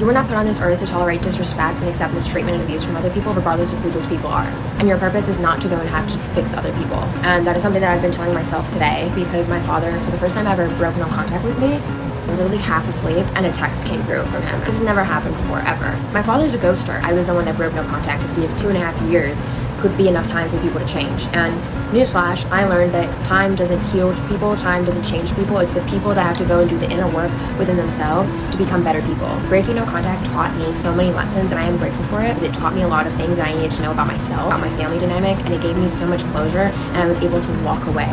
You were not put on this earth to tolerate disrespect and accept mistreatment and abuse from other people, regardless of who those people are. And your purpose is not to go and have to fix other people. And that is something that I've been telling myself today, because my father, for the first time ever, broke no contact with me. I was literally half asleep and a text came through from him. This has never happened before, ever. My father's a ghoster. I was the one that broke no contact to see if 2.5 years could be enough time for people to change. And newsflash, I learned that time doesn't heal people, time doesn't change people. It's the people that have to go and do the inner work within themselves to become better people. Breaking no contact taught me so many lessons, and I am grateful for it. It taught me a lot of things that I needed to know about myself, about my family dynamic, and it gave me so much closure, and I was able to walk away.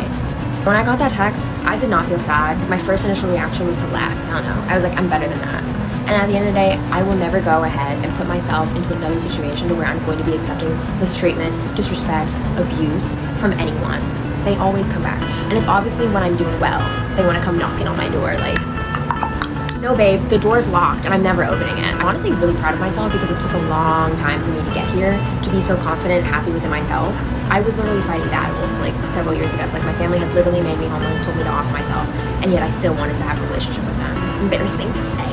When I got that text, I did not feel sad. My first initial reaction was to laugh. I don't know. I was like, I'm better than that. And at the end of the day, I will never go ahead and put myself into another situation where I'm going to be accepting mistreatment, disrespect, abuse from anyone. They always come back. And it's obviously when I'm doing well, they want to come knocking on my door like, no babe, the door's locked and I'm never opening it. I'm honestly really proud of myself because it took a long time for me to get here, to be so confident and happy within myself. I was literally fighting battles like several years ago. So like my family had literally made me homeless, told me to off myself, and yet I still wanted to have a relationship with them. Embarrassing to say.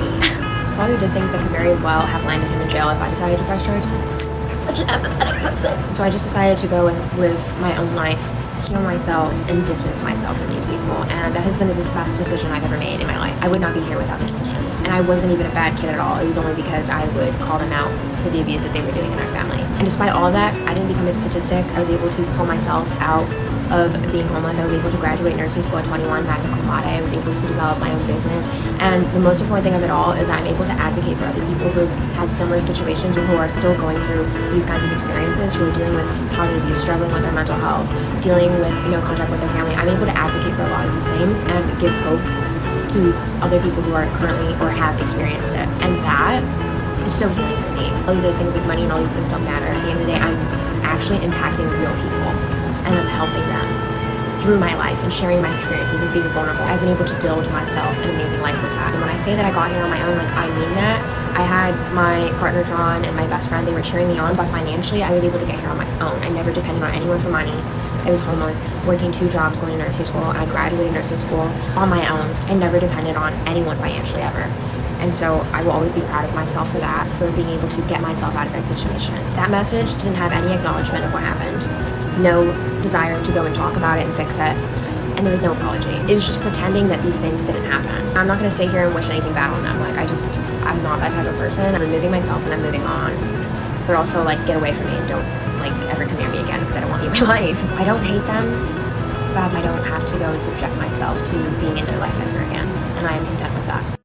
My father did things that could very well have landed him in jail if I decided to press charges. I'm such an empathetic person. So I just decided to go and live my own life, heal myself, and distance myself from these people. And that has been the best decision I've ever made in my life. I would not be here without this decision. And I wasn't even a bad kid at all. It was only because I would call them out for the abuse that they were doing in our family. And despite all that, I didn't become a statistic. I was able to pull myself out of being homeless. I was able to graduate nursing school at 21, magna cum laude. I was able to develop my own business. And the most important thing of it all is I'm able to advocate for other people who've had similar situations or who are still going through these kinds of experiences, who are dealing with childhood abuse, struggling with their mental health, dealing with no contact with their family. I'm able to advocate for a lot of these things and give hope to other people who are currently or have experienced it. And that is so healing for me. All these other things like money and all these things don't matter. At the end of the day, I'm actually impacting real people and I'm helping them through my life and sharing my experiences and being vulnerable. I've been able to build myself an amazing life with that. And when I say that I got here on my own, like I mean that. I had my partner John and my best friend, they were cheering me on, but financially I was able to get here on my own. I never depended on anyone for money. I was homeless, working 2 jobs, going to nursing school, and I graduated nursing school on my own. I never depended on anyone financially ever. And so I will always be proud of myself for that, for being able to get myself out of that situation. That message didn't have any acknowledgement of what happened. No desire to go and talk about it and fix it. And there was no apology. It was just pretending that these things didn't happen. I'm not gonna sit here and wish anything bad on them. Like I'm not that type of person. I'm removing myself and I'm moving on. But also like get away from me and don't like ever come near me again because I don't want you in my life. I don't hate them, but I don't have to go and subject myself to being in their life ever again. And I am content with that.